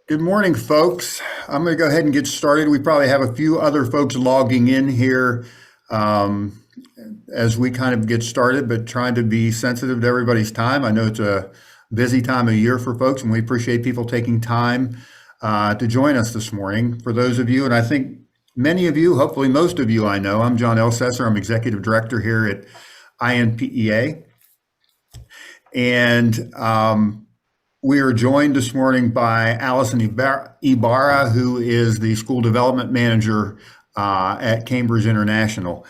Good morning, folks. I'm going to go ahead and get started. We probably have a few other folks logging in here um, as we kind of get started, but trying to be sensitive to everybody's time. I know it's a busy time of year for folks, and we appreciate people taking time to join us this morning. For those of you, and I think many of you, hopefully most of you I know, I'm John Elsesser. I'm Executive Director here at INPEA. And we are joined this morning by Allison Ibarra, who is the School Development Manager at Cambridge International.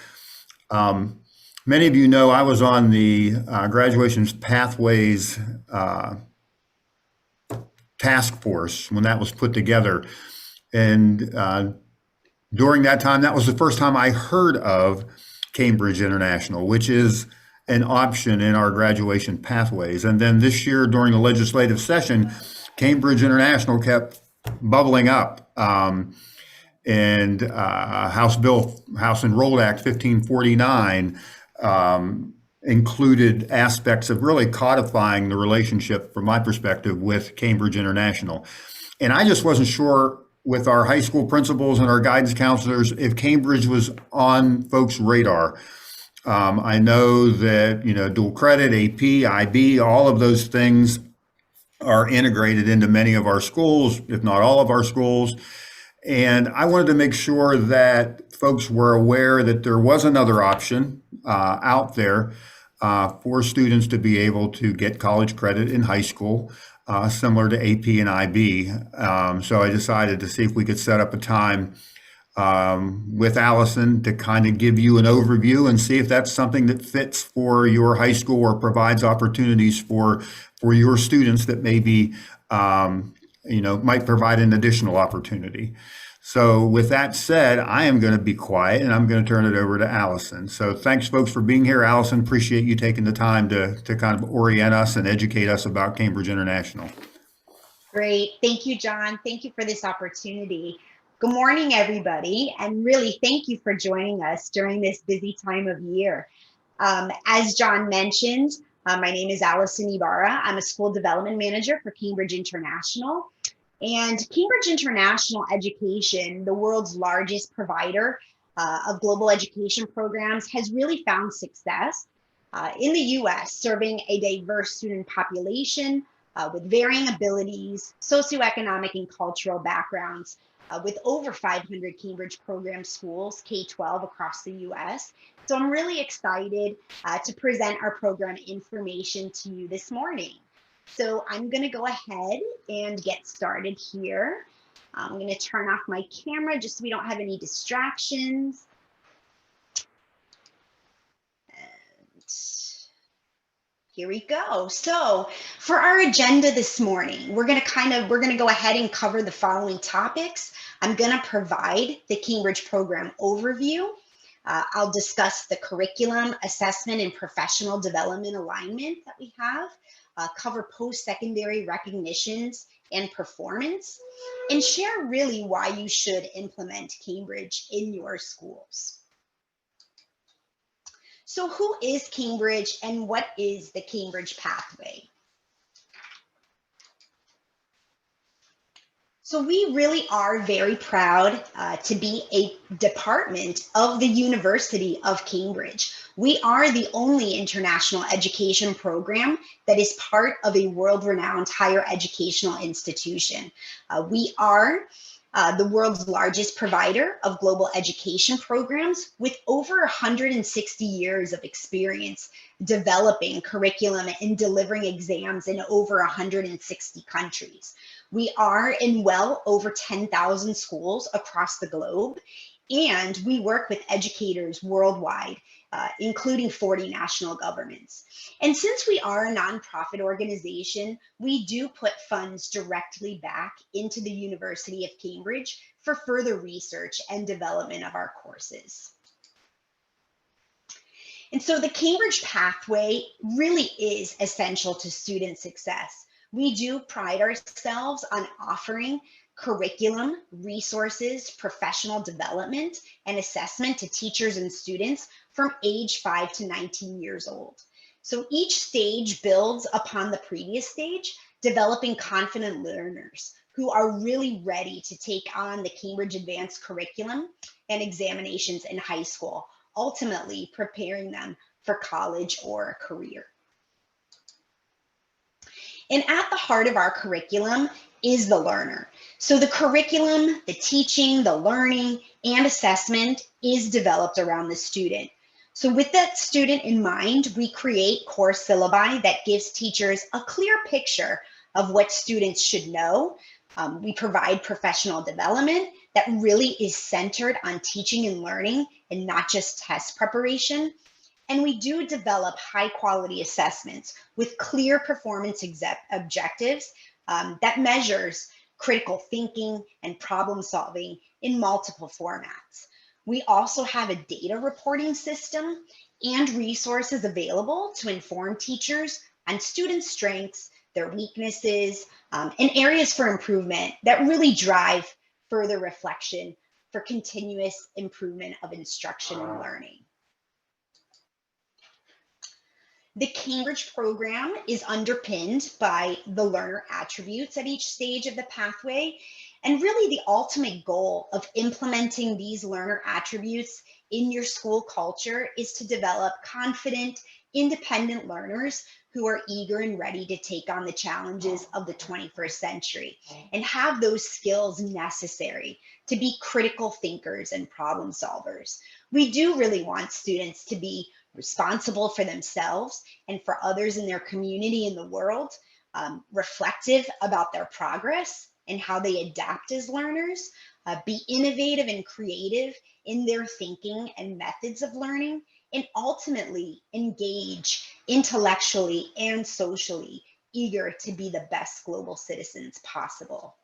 Um, Many of you know I was on the Graduations Pathways Task Force when that was put together. And during that time, that was the first time I heard of Cambridge International, which is an option in our graduation pathways. And then this year, during the legislative session, Cambridge International kept bubbling up. And House Enrolled Act 1549 included aspects of really codifying the relationship, from my perspective, with Cambridge International. And I just wasn't sure with our high school principals and our guidance counselors if Cambridge was on folks' radar. I know that, dual credit, AP, IB, all of those things are integrated into many of our schools, if not all of our schools. And I wanted to make sure that folks were aware that there was another option out there for students to be able to get college credit in high school, similar to AP and IB. So I decided to see if we could set up a time with Allison to kind of give you an overview and see if that's something that fits for your high school or provides opportunities for your students that maybe might provide an additional opportunity. So with that said, I am going to be quiet and I'm going to turn it over to Allison. So thanks, folks, for being here. Allison, appreciate you taking the time to kind of orient us and educate us about Cambridge International. Great. Thank you, John. Thank you for this opportunity. Good morning, everybody. And really, thank you for joining us during this busy time of year. As John mentioned, my name is Allison Ibarra. I'm a school development manager for Cambridge International. And Cambridge International Education, the world's largest provider of global education programs, has really found success in the US, serving a diverse student population with varying abilities, socioeconomic and cultural backgrounds, with over 500 Cambridge program schools, K-12 across the US. So I'm really excited to present our program information to you this morning. So I'm going to go ahead and get started here. I'm going to turn off my camera just so we don't have any distractions. And here we go. So for our agenda this morning, we're going to go ahead and cover the following topics. I'm going to provide the Cambridge program overview. I'll discuss the curriculum, assessment, and professional development alignment that we have. Cover post-secondary recognitions and performance, and share really why you should implement Cambridge in your schools. So who is Cambridge and what is the Cambridge pathway? So we really are very proud to be a department of the University of Cambridge. We are the only international education program that is part of a world-renowned higher educational institution. We are the world's largest provider of global education programs with over 160 years of experience developing curriculum and delivering exams in over 160 countries. We are in well over 10,000 schools across the globe, and we work with educators worldwide, including 40 national governments. And since we are a nonprofit organization, we do put funds directly back into the University of Cambridge for further research and development of our courses. And so the Cambridge pathway really is essential to student success. We do pride ourselves on offering curriculum, resources, professional development, and assessment to teachers and students from age 5 to 19 years old. So each stage builds upon the previous stage, developing confident learners who are really ready to take on the Cambridge Advanced curriculum and examinations in high school, ultimately preparing them for college or a career. And at the heart of our curriculum is the learner. So the curriculum, the teaching, the learning, and assessment is developed around the student. So with that student in mind, we create course syllabi that gives teachers a clear picture of what students should know. We provide professional development that really is centered on teaching and learning and not just test preparation. And we do develop high quality assessments with clear performance objectives that measures critical thinking and problem solving in multiple formats. We also have a data reporting system and resources available to inform teachers on student strengths, their weaknesses, and areas for improvement that really drive further reflection for continuous improvement of instruction and learning. The Cambridge program is underpinned by the learner attributes at each stage of the pathway. And really the ultimate goal of implementing these learner attributes in your school culture is to develop confident, independent learners who are eager and ready to take on the challenges of the 21st century and have those skills necessary to be critical thinkers and problem solvers. We do really want students to be responsible for themselves and for others in their community and the world, reflective about their progress and how they adapt as learners, be innovative and creative in their thinking and methods of learning, and ultimately engage intellectually and socially, eager to be the best global citizens possible.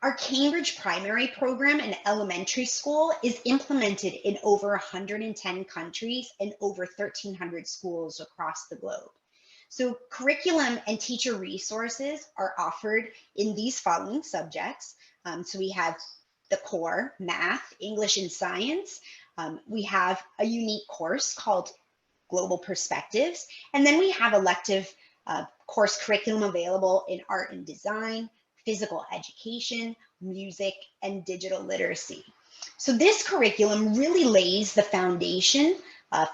Our Cambridge primary program in elementary school is implemented in over 110 countries and over 1,300 schools across the globe. So curriculum and teacher resources are offered in these following subjects. So we have the core, math, English, and science. We have a unique course called Global Perspectives. And then we have elective course curriculum available in art and design, physical education, music, and digital literacy. So this curriculum really lays the foundation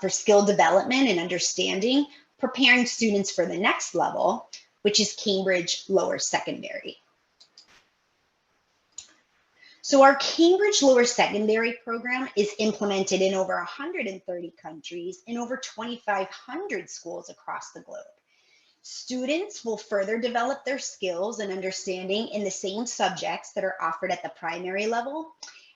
for skill development and understanding, preparing students for the next level, which is Cambridge Lower Secondary. So our Cambridge Lower Secondary program is implemented in over 130 countries in over 2,500 schools across the globe. Students will further develop their skills and understanding in the same subjects that are offered at the primary level.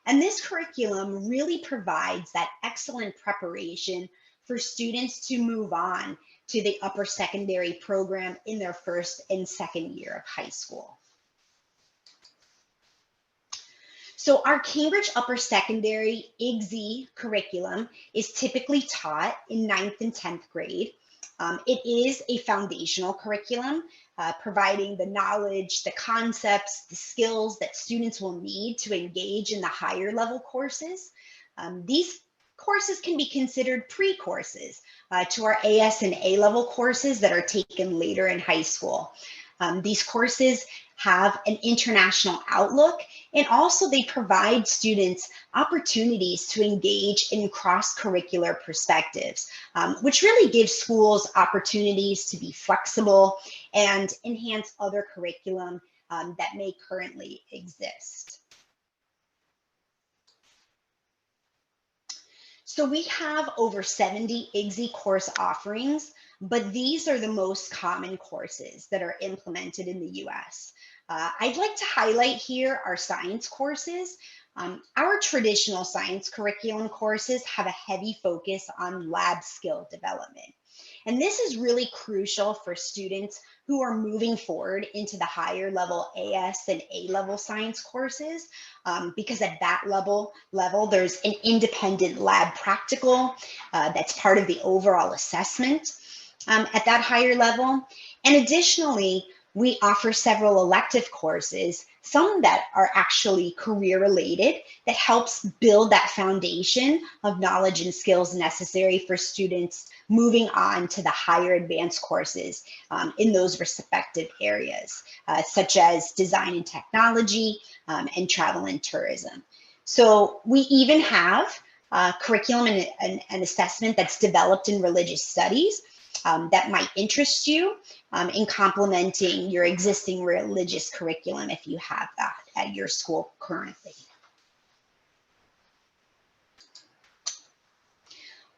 And this curriculum really provides that excellent preparation for students to move on to the upper secondary program in their first and second year of high school. So our Cambridge Upper Secondary IGZ curriculum is typically taught in 9th and 10th grade. It is a foundational curriculum, providing the knowledge, the concepts, the skills that students will need to engage in the higher level courses. These courses can be considered pre-courses to our AS and A-level courses that are taken later in high school. These courses have an international outlook, and also they provide students opportunities to engage in cross-curricular perspectives, which really gives schools opportunities to be flexible and enhance other curriculum that may currently exist. So we have over 70 IGZ course offerings, but these are the most common courses that are implemented in the US. I'd like to highlight here our science courses. Our traditional science curriculum courses have a heavy focus on lab skill development. And this is really crucial for students who are moving forward into the higher level AS and A-level science courses, because at that level, there's an independent lab practical that's part of the overall assessment at that higher level. And additionally, we offer several elective courses some that are actually career related that helps build that foundation of knowledge and skills necessary for students moving on to the higher advanced courses in those respective areas, such as design and technology and travel and tourism. So we even have curriculum and assessment that's developed in religious studies that might interest you in complementing your existing religious curriculum if you have that at your school currently.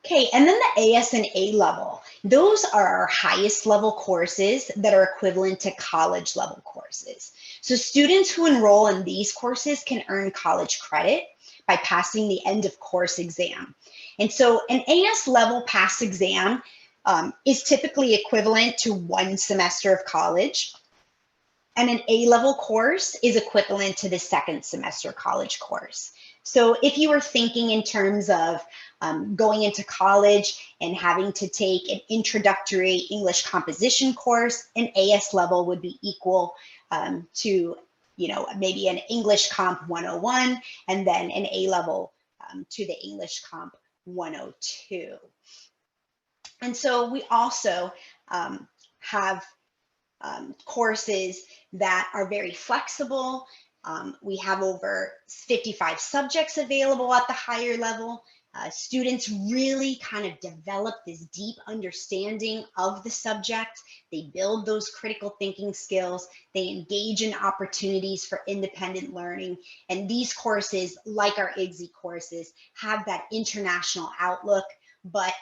Okay, and then the AS and A level. Those are our highest level courses that are equivalent to college level courses. So students who enroll in these courses can earn college credit by passing the end of course exam. And so an AS level pass exam is typically equivalent to 1 semester of college. And an A-level course is equivalent to the 2nd semester college course. So if you were thinking in terms of going into college and having to take an introductory English composition course, an AS level would be equal to, you know, maybe an English Comp 101 and then an A level to the English Comp 102. And so we also have courses that are very flexible. We have over 55 subjects available at the higher level. Students really kind of develop this deep understanding of the subject. They build those critical thinking skills. They engage in opportunities for independent learning. And these courses, like our IGSE courses, have that international outlook, but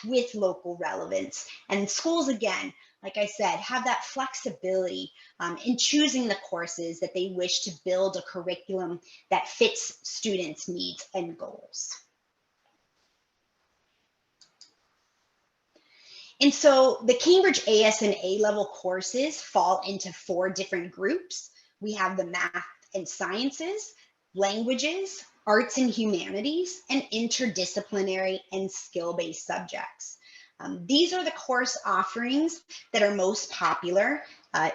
with local relevance. And schools, again, like I said, have that flexibility in choosing the courses that they wish to build a curriculum that fits students' needs and goals. And so the Cambridge AS and A-level courses fall into 4 different groups. We have the math and sciences, languages, arts and humanities, and interdisciplinary and skill-based subjects. These are the course offerings that are most popular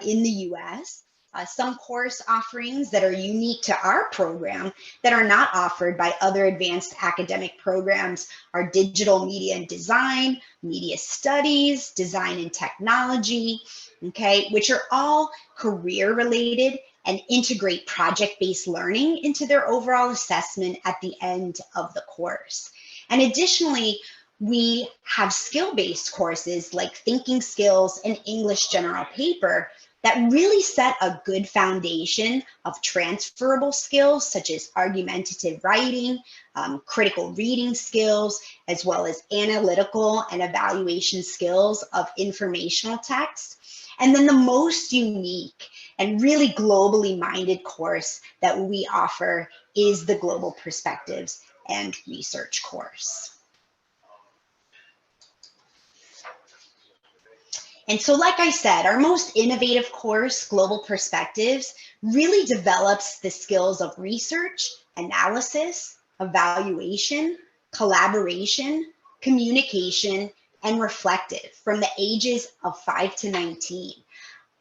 in the US. Some course offerings that are unique to our program that are not offered by other advanced academic programs are digital media and design, media studies, design and technology, okay, which are all career related and integrate project-based learning into their overall assessment at the end of the course. And additionally, we have skill-based courses like thinking skills and English general paper that really set a good foundation of transferable skills such as argumentative writing, critical reading skills, as well as analytical and evaluation skills of informational text. And then the most unique and really globally minded course that we offer is the Global Perspectives and Research course. And so, like I said, our most innovative course, Global Perspectives, really develops the skills of research, analysis, evaluation, collaboration, communication, and reflective from the ages of 5 to 19.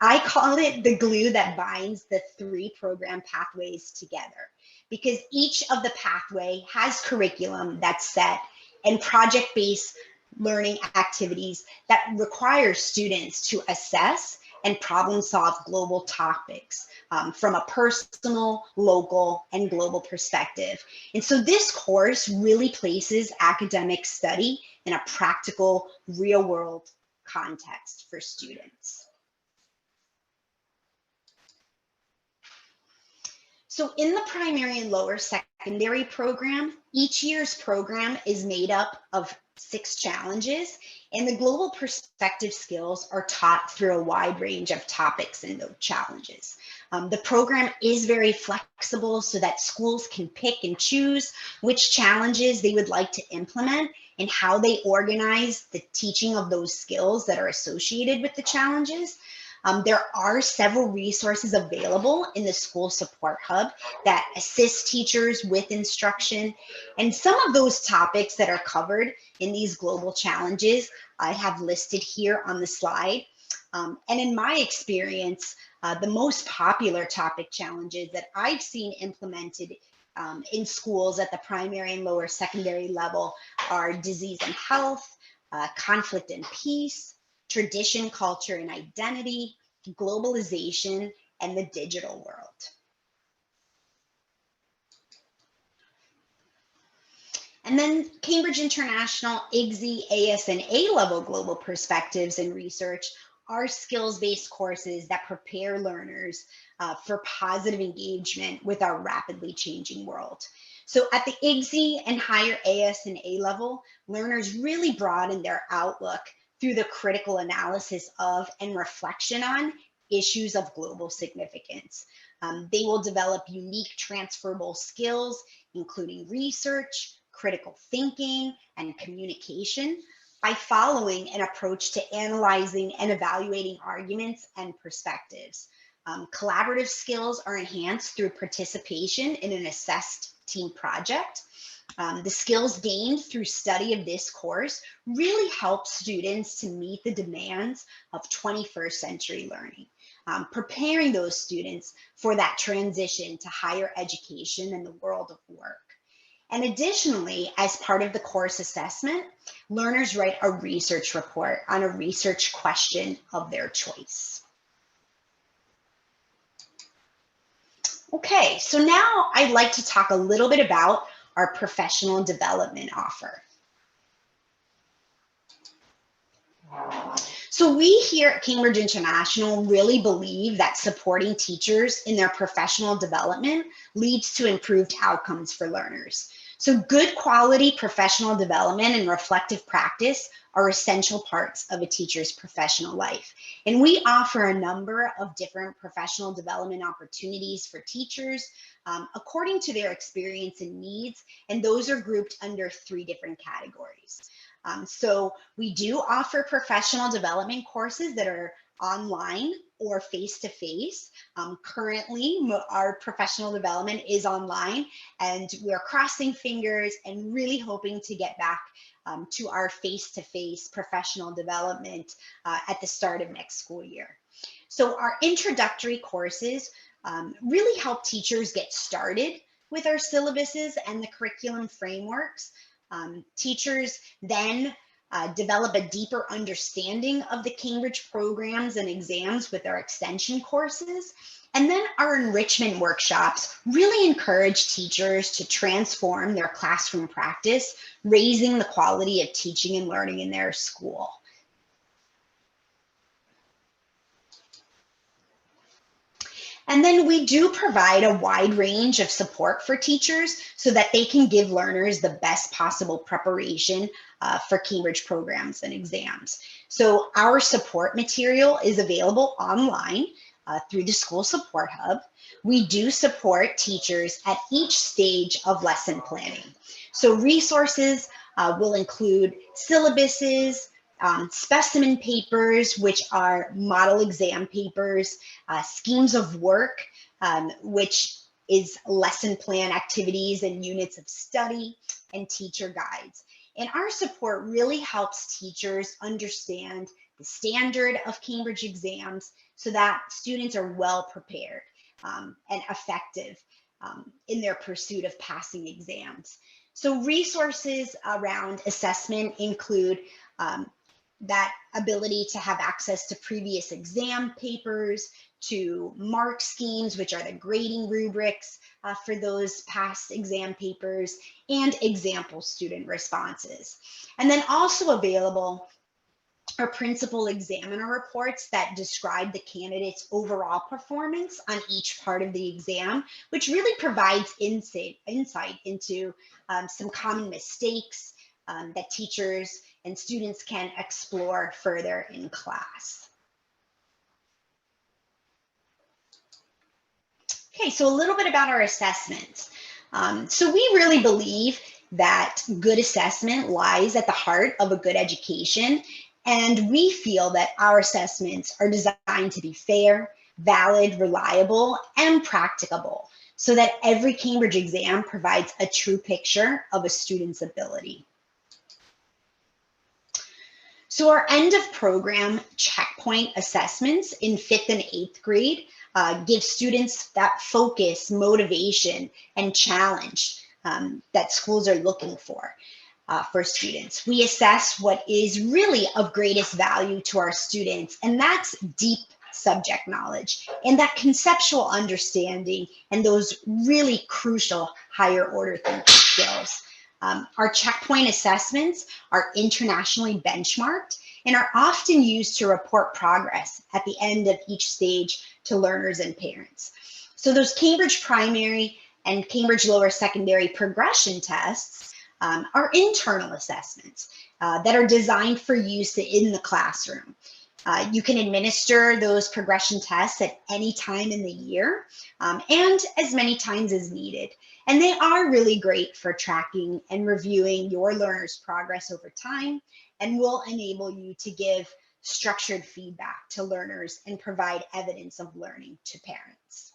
I call it the glue that binds the 3 program pathways together because each of the pathway has curriculum that's set and project-based learning activities that require students to assess and problem solve global topics from a personal, local, and global perspective. And so this course really places academic study in a practical, real-world context for students. So in the primary and lower secondary program, each year's program is made up of 6 challenges, and the global perspective skills are taught through a wide range of topics in those challenges. The program is very flexible so that schools can pick and choose which challenges they would like to implement and how they organize the teaching of those skills that are associated with the challenges. There are several resources available in the School Support Hub that assist teachers with instruction. And some of those topics that are covered in these global challenges I have listed here on the slide. And in my experience, the most popular topic challenges that I've seen implemented in schools at the primary and lower secondary level are disease and health, conflict and peace, tradition, culture, and identity, globalization, and the digital world. And then Cambridge International, IGSE, AS, and A-level global perspectives and research are skills-based courses that prepare learners for positive engagement with our rapidly changing world. So at the IGSE and higher AS and A-level, learners really broaden their outlook through the critical analysis of and reflection on issues of global significance. They will develop unique transferable skills, including research, critical thinking, and communication by following an approach to analyzing and evaluating arguments and perspectives. Collaborative skills are enhanced through participation in an assessed team project. The skills gained through study of this course really help students to meet the demands of 21st century learning, preparing those students for that transition to higher education and the world of work. And additionally, as part of the course assessment, learners write a research report on a research question of their choice. Okay, so now I'd like to talk a little bit about our professional development offer. So we here at Cambridge International really believe that supporting teachers in their professional development leads to improved outcomes for learners. So good quality professional development and reflective practice are essential parts of a teacher's professional life. And we offer a number of different professional development opportunities for teachers according to their experience and needs, and those are grouped under 3 different categories. So we do offer professional development courses that are online or face-to-face. Currently, our professional development is online, and we're crossing fingers and really hoping to get back to our face-to-face professional development at the start of next school year. So our introductory courses really help teachers get started with our syllabuses and the curriculum frameworks. Teachers then develop a deeper understanding of the Cambridge programs and exams with our extension courses. And then our enrichment workshops really encourage teachers to transform their classroom practice, raising the quality of teaching and learning in their school. And then we do provide a wide range of support for teachers so that they can give learners the best possible preparation for Cambridge programs and exams. So our support material is available online through the School Support Hub. We do support teachers at each stage of lesson planning. So resources will include syllabuses, specimen papers, which are model exam papers, schemes of work, which is lesson plan activities and units of study, and teacher guides. And our support really helps teachers understand the standard of Cambridge exams so that students are well prepared and effective in their pursuit of passing exams. So resources around assessment include that ability to have access to previous exam papers, to mark schemes, which are the grading rubrics for those past exam papers, and example student responses. And then also available are principal examiner reports that describe the candidate's overall performance on each part of the exam, which really provides insight into some common mistakes that teachers and students can explore further in class. Okay, so a little bit about our assessments. So we really believe that good assessment lies at the heart of a good education, and we feel that our assessments are designed to be fair, valid, reliable, and practicable, so that every Cambridge exam provides a true picture of a student's ability. So our end of program check checkpoint assessments in 5th and 8th grade give students that focus, motivation, and challenge that schools are looking for students. We assess what is really of greatest value to our students, and that's deep subject knowledge and that conceptual understanding and those really crucial higher order thinking skills. Our checkpoint assessments are internationally benchmarked and are often used to report progress at the end of each stage to learners and parents. So those Cambridge primary and Cambridge lower secondary progression tests are internal assessments that are designed for use in the classroom. You can administer those progression tests at any time in the year and as many times as needed. And they are really great for tracking and reviewing your learners' progress over time and will enable you to give structured feedback to learners and provide evidence of learning to parents.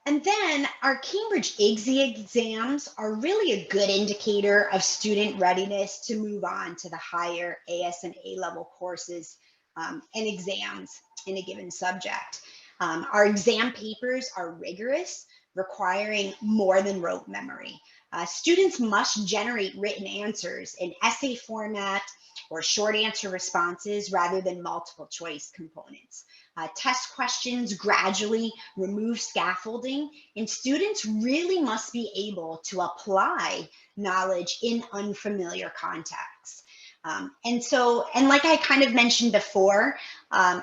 And then our Cambridge IGSE exams are really a good indicator of student readiness to move on to the higher AS and A level courses and exams in a given subject. Our exam papers are rigorous, requiring more than rote memory. Students must generate written answers in essay format or short answer responses rather than multiple choice components. Test questions gradually remove scaffolding, and students really must be able to apply knowledge in unfamiliar contexts. And like I kind of mentioned before,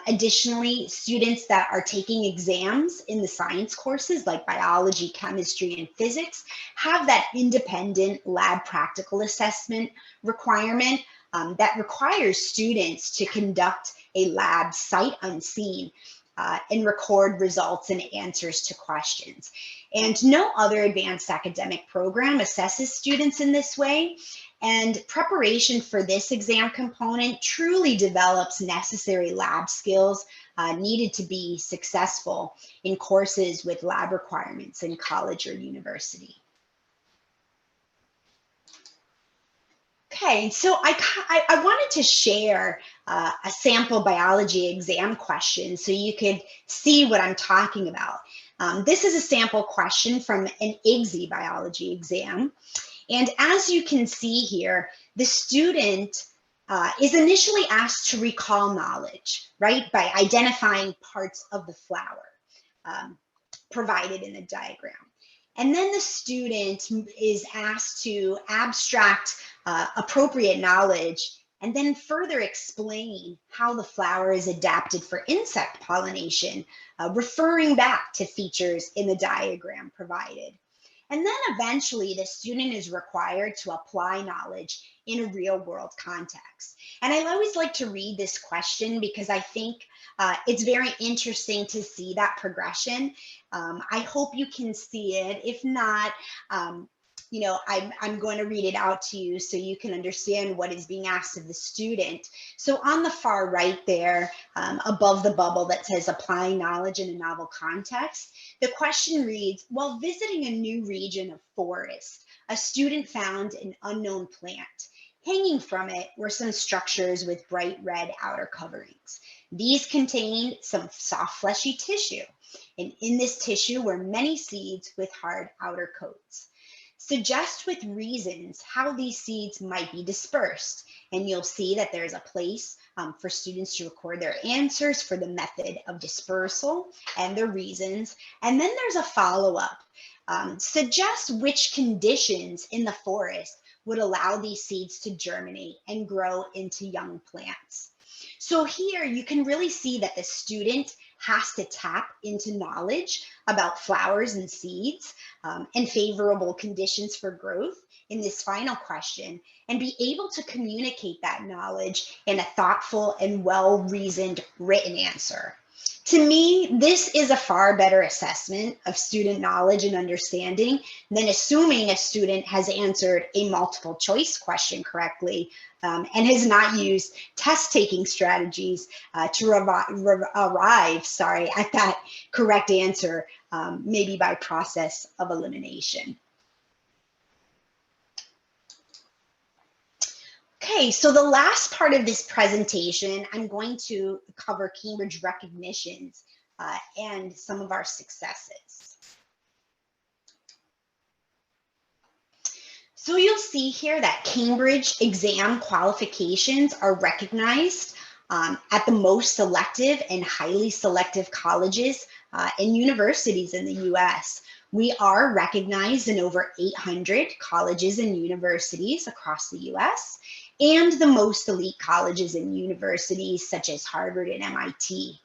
additionally, students that are taking exams in the science courses like biology, chemistry, and physics have that independent lab practical assessment requirement that requires students to conduct a lab sight unseen and record results and answers to questions. And no other advanced academic program assesses students in this way. And preparation for this exam component truly develops necessary lab skills needed to be successful in courses with lab requirements in college or university. Okay, so I wanted to share a sample biology exam question so you could see what I'm talking about. This is a sample question from an IGSE biology exam. And as you can see here, the student is initially asked to recall knowledge, right, by identifying parts of the flower provided in the diagram. And then the student is asked to abstract appropriate knowledge and then further explain how the flower is adapted for insect pollination, referring back to features in the diagram provided. And then eventually the student is required to apply knowledge in a real world context. And I always like to read this question because I think it's very interesting to see that progression. I hope you can see it. If not, you know, I'm going to read it out to you so you can understand what is being asked of the student. So on the far right there, above the bubble that says applying knowledge in a novel context, the question reads, while visiting a new region of forest, a student found an unknown plant. Hanging from it were some structures with bright red outer coverings. These contained some soft fleshy tissue, and in this tissue were many seeds with hard outer coats. Suggest with reasons how these seeds might be dispersed, and you'll see that there's a place for students to record their answers for the method of dispersal and their reasons, and then there's a follow-up. Suggest which conditions in the forest would allow these seeds to germinate and grow into young plants. So here you can really see that the student has to tap into knowledge about flowers and seeds and favorable conditions for growth in this final question and be able to communicate that knowledge in a thoughtful and well-reasoned written answer. To me, this is a far better assessment of student knowledge and understanding than assuming a student has answered a multiple choice question correctly and has not used test-taking strategies to arrive at that correct answer, maybe by process of elimination. Okay, so the last part of this presentation, I'm going to cover Cambridge recognitions and some of our successes. So you'll see here that Cambridge exam qualifications are recognized at the most selective and highly selective colleges and universities in the US. We are recognized in over 800 colleges and universities across the US, and the most elite colleges and universities such as Harvard and MIT.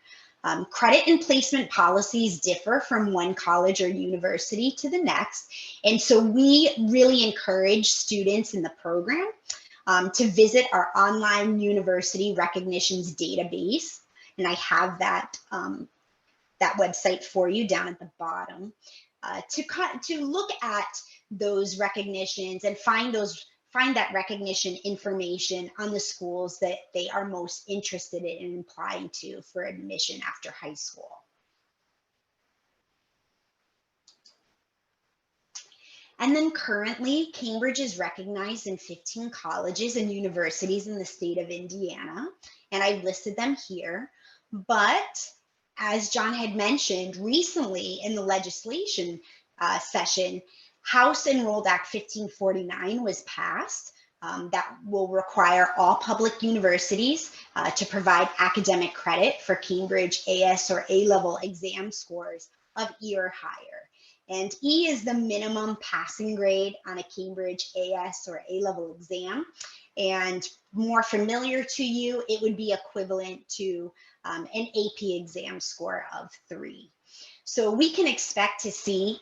Credit and placement policies differ from one college or university to the next. And so we really encourage students in the program to visit our online university recognitions database. And I have that, that website for you down at the bottom to look at those recognitions and find that recognition information on the schools that they are most interested in applying to for admission after high school. And then currently, Cambridge is recognized in 15 colleges and universities in the state of Indiana, and I've listed them here. But as John had mentioned, recently in the legislation session, House Enrolled Act 1549 was passed. That will require all public universities to provide academic credit for Cambridge AS or A-level exam scores of E or higher. And E is the minimum passing grade on a Cambridge AS or A-level exam. And more familiar to you, it would be equivalent to an AP exam score of 3. So we can expect to see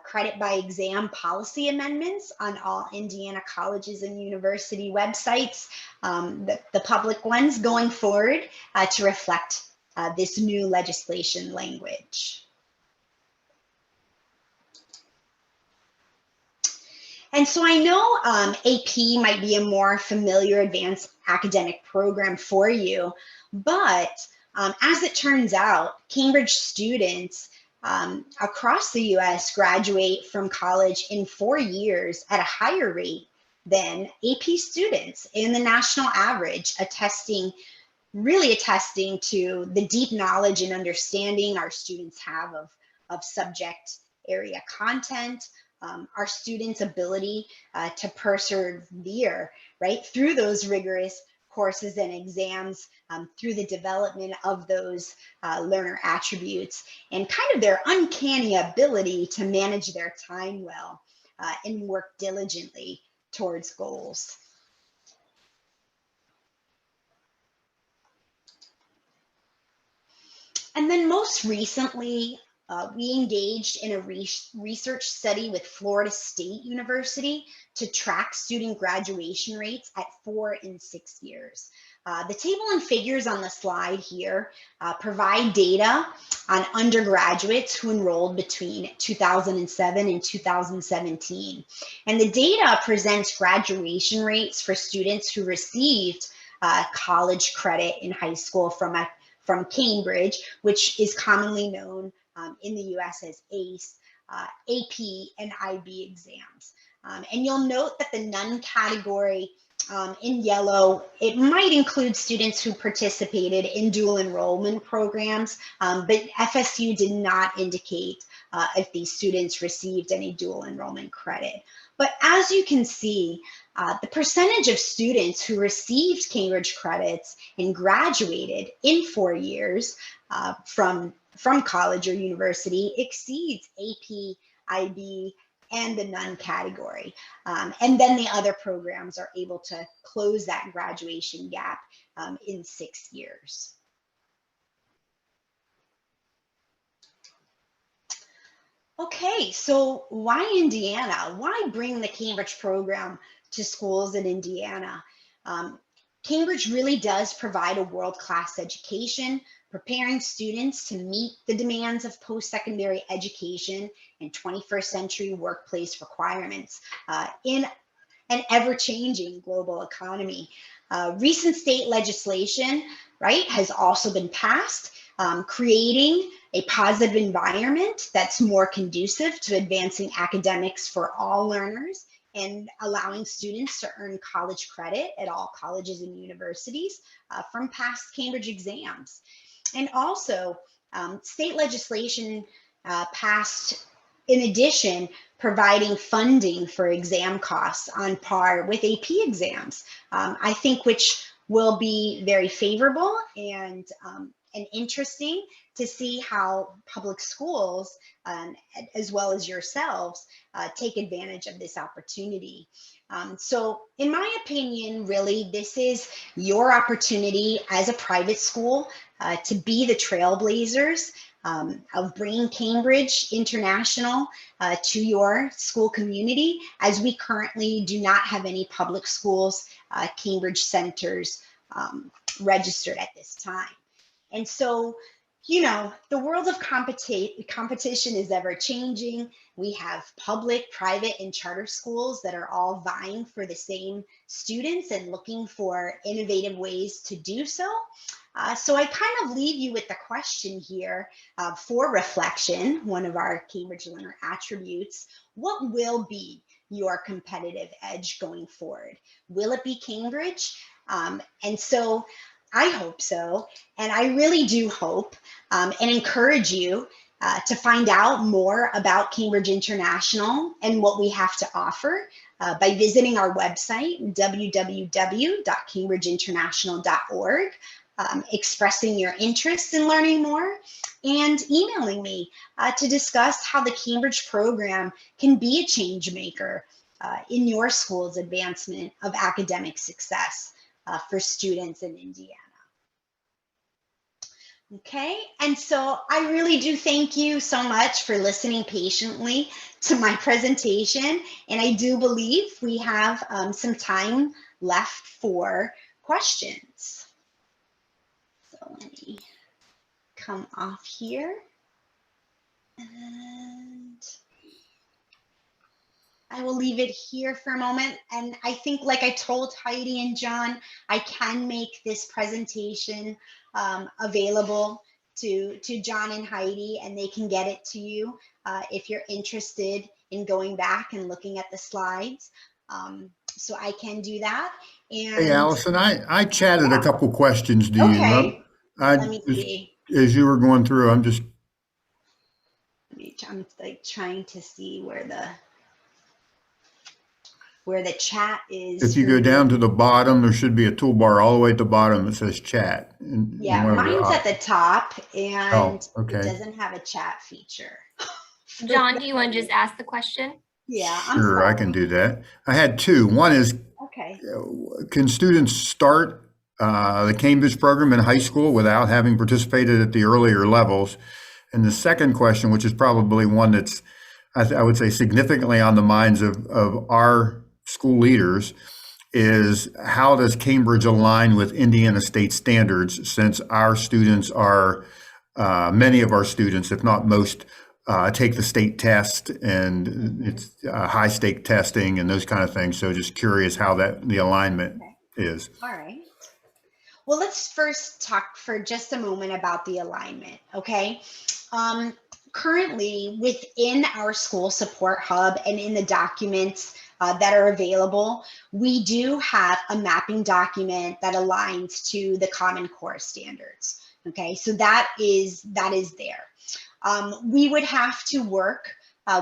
credit by exam policy amendments on all Indiana colleges and university websites, the public ones going forward to reflect this new legislation language. And so I know AP might be a more familiar advanced academic program for you, but as it turns out, Cambridge students across the US graduate from college in 4 years at a higher rate than AP students in the national average, really attesting to the deep knowledge and understanding our students have of subject area content, our students' ability to persevere, right, through those rigorous courses and exams, through the development of those learner attributes, and kind of their uncanny ability to manage their time well and work diligently towards goals. And then most recently, we engaged in a research study with Florida State University to track student graduation rates at 4 and 6 years. The table and figures on the slide here provide data on undergraduates who enrolled between 2007 and 2017. And the data presents graduation rates for students who received college credit in high school from Cambridge, which is commonly known in the US as ACE, AP, and IB exams. And you'll note that the none category in yellow, it might include students who participated in dual enrollment programs, but FSU did not indicate if these students received any dual enrollment credit. But as you can see, the percentage of students who received Cambridge credits and graduated in 4 years from college or university exceeds AP, IB, and the none category. And then the other programs are able to close that graduation gap in 6 years. Okay, so why Indiana? Why bring the Cambridge program to schools in Indiana? Cambridge really does provide a world-class education, preparing students to meet the demands of post-secondary education and 21st century workplace requirements in an ever-changing global economy. Recent state legislation, right, has also been passed, creating a positive environment that's more conducive to advancing academics for all learners and allowing students to earn college credit at all colleges and universities from past Cambridge exams. And also, state legislation passed, in addition, providing funding for exam costs on par with AP exams, I think, which will be very favorable and interesting to see how public schools, as well as yourselves, take advantage of this opportunity. So in my opinion, really, this is your opportunity as a private school to be the trailblazers of bringing Cambridge International to your school community, as we currently do not have any public schools, Cambridge centers registered at this time. And so, you know, the world of competition is ever changing. We have public, private, and charter schools that are all vying for the same students and looking for innovative ways to do so. So I kind of leave you with the question here for reflection, one of our Cambridge Learner attributes: what will be your competitive edge going forward? Will it be Cambridge? And so I hope so. And I really do hope and encourage you to find out more about Cambridge International and what we have to offer by visiting our website, www.cambridgeinternational.org, expressing your interest in learning more, and emailing me to discuss how the Cambridge program can be a change maker in your school's advancement of academic success for students in Indiana. Okay, and so I really do thank you so much for listening patiently to my presentation, and I do believe we have some time left for questions. So let me come off here, and I will leave it here for a moment. And I think, like I told Heidi and John, I can make this presentation available to John and Heidi, and they can get it to you if you're interested in going back and looking at the slides. So I can do that. And Hey, Allison, I chatted a yeah, couple questions to you. okay, I let me just, see. as you were going through, I'm I'm like trying to see where the chat is if you for go you. down to the bottom, there should be a toolbar all the way at the bottom that says chat. In Yeah, one of the mine's at the top, oh, and it okay. doesn't have a chat feature. For John, do you whatever want to just reason. ask the question? Yeah, I'm Sure, I can sorry. do that. I had two. One is, Okay. can students start the Cambridge program in high school without having participated at the earlier levels? And the second question, which is probably one that's, I would say, significantly on the minds of our school leaders, is how does Cambridge align with Indiana state standards, since our students are, many of our students, if not most, take the state test, and it's high stake testing and those kind of things. So just curious how the alignment Okay. is. All right. Well, let's first talk for just a moment about the alignment, okay? Currently, within our school support hub and in the documents that are available, we do have a mapping document that aligns to the Common Core standards, okay? So that is there. We would have to work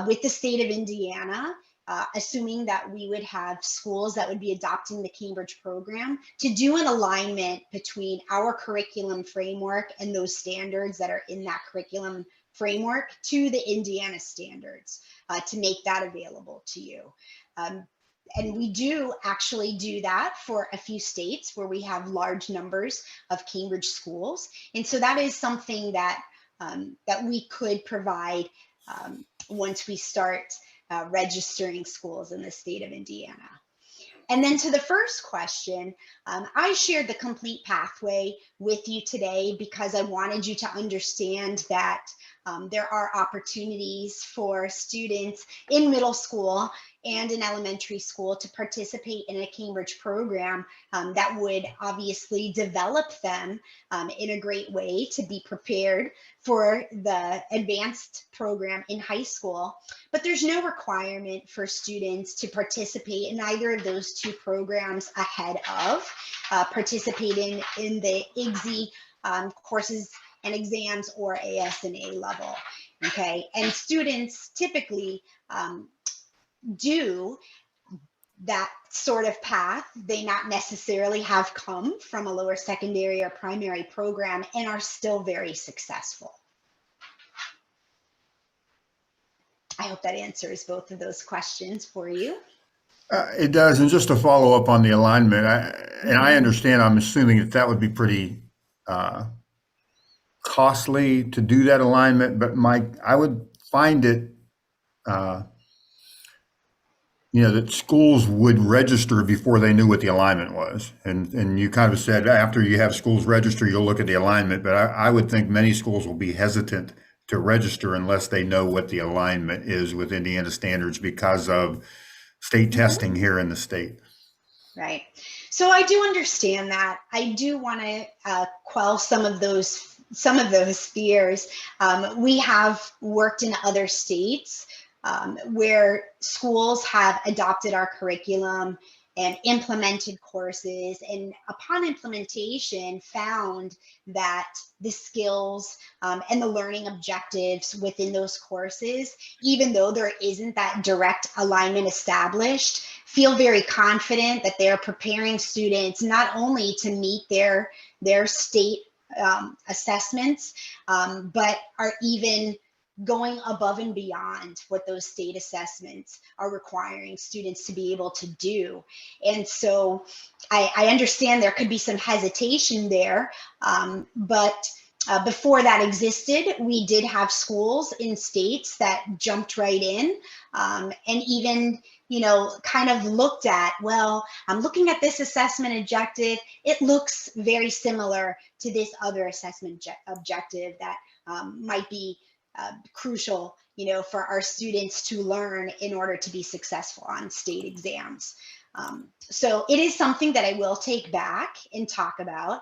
with the state of Indiana, assuming that we would have schools that would be adopting the Cambridge program, to do an alignment between our curriculum framework and those standards that are in that curriculum framework to the Indiana standards, to make that available to you. And we do actually do that for a few states where we have large numbers of Cambridge schools. And so that is something that that we could provide once we start registering schools in the state of Indiana. And then to the first question, I shared the complete pathway with you today because I wanted you to understand that there are opportunities for students in middle school and an elementary school to participate in a Cambridge program that would obviously develop them in a great way to be prepared for the advanced program in high school. But there's no requirement for students to participate in either of those two programs ahead of participating in the IGSE courses and exams or AS&A level. Okay, and students typically do that sort of path. They not necessarily have come from a lower secondary or primary program and are still very successful. I hope that answers both of those questions for you. It does. And just to follow up on the alignment, I understand, I'm assuming that that would be pretty costly to do that alignment, but Mike, I would find it, uh, that schools would register before they knew what the alignment was. And you kind of said after you have schools register, you'll look at the alignment, but I would think many schools will be hesitant to register unless they know what the alignment is with Indiana standards because of state testing here in the state. Right. So I do understand that. I do want to quell some of those fears. We have worked in other states where schools have adopted our curriculum and implemented courses, and upon implementation found that the skills and the learning objectives within those courses, even though there isn't that direct alignment established, feel very confident that they're preparing students not only to meet their state assessments, but are even going above and beyond what those state assessments are requiring students to be able to do. And so I understand there could be some hesitation there, but before that existed, we did have schools in states that jumped right in and even, kind of looked at, well, I'm looking at this assessment objective. It looks very similar to this other assessment objective that might be crucial, for our students to learn in order to be successful on state exams. So it is something that I will take back and talk about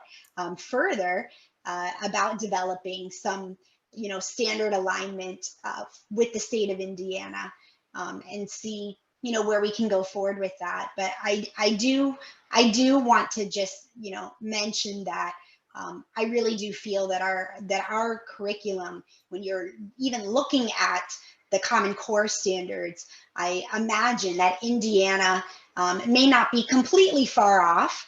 further about developing some, standard alignment with the state of Indiana and see, where we can go forward with that. But I do want to just, mention that I really do feel that our curriculum, when you're even looking at the Common Core standards, I imagine that Indiana may not be completely far off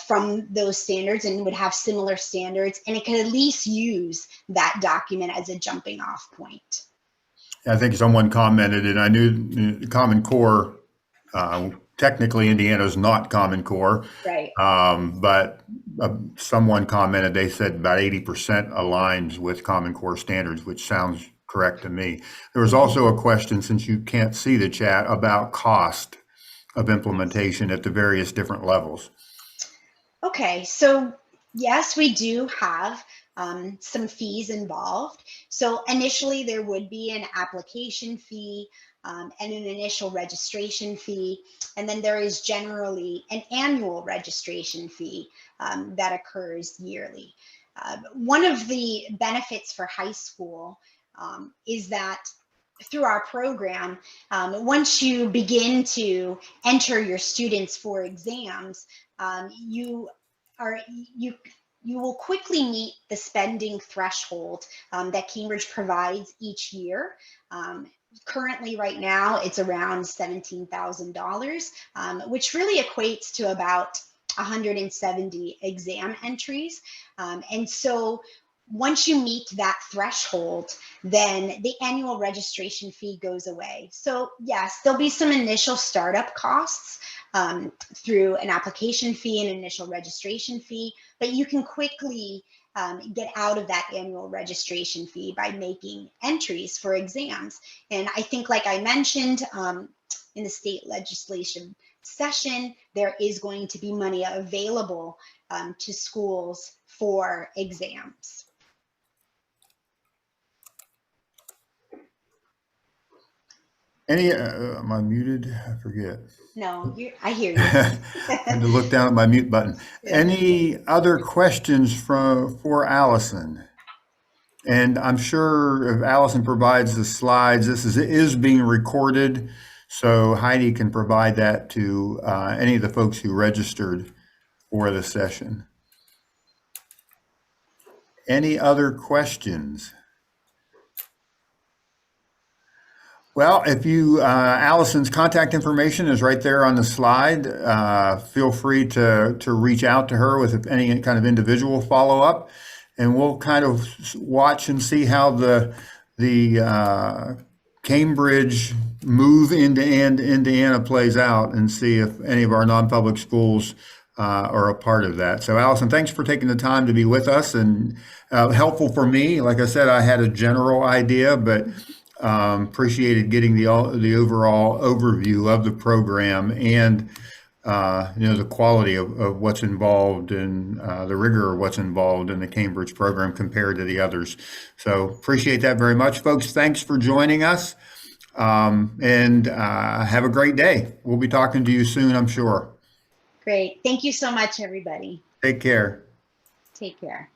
from those standards and would have similar standards, and it could at least use that document as a jumping off point. I think someone commented, and I knew Common Core, technically Indiana is not Common Core, Right. But someone commented, they said about 80% aligns with Common Core standards, which sounds correct to me. There was also a question, since you can't see the chat, about cost of implementation at the various different levels. Okay, so yes, we do have some fees involved. So initially there would be an application fee and an initial registration fee. And then there is generally an annual registration fee that occurs yearly. One of the benefits for high school is that through our program, once you begin to enter your students for exams, you will quickly meet the spending threshold that Cambridge provides each year. Currently, right now, it's around $17,000, which really equates to about 170 exam entries. And so once you meet that threshold, then the annual registration fee goes away. So yes, there'll be some initial startup costs through an application fee and initial registration fee, but you can quickly get out of that annual registration fee by making entries for exams. And I think, like I mentioned, in the state legislation session, there is going to be money available to schools for exams. Any, am I muted? I forget. No, I hear you. I had to look down at my mute button. Yeah. Any other questions for Allison? And I'm sure if Allison provides the slides, this is being recorded, so Heidi can provide that to any of the folks who registered for the session. Any other questions? Well, if you, Allison's contact information is right there on the slide. Feel free to reach out to her with any kind of individual follow-up, and we'll kind of watch and see how the Cambridge move into Indiana plays out, and see if any of our non-public schools are a part of that. So, Allison, thanks for taking the time to be with us, and helpful for me. Like I said, I had a general idea, but appreciated getting the overall overview of the program, and the quality of what's involved, and the rigor of what's involved in the Cambridge program compared to the others. So appreciate that very much, folks. Thanks for joining us, and have a great day. We'll be talking to you soon, I'm sure. Great. Thank you so much, everybody. Take care. Take care.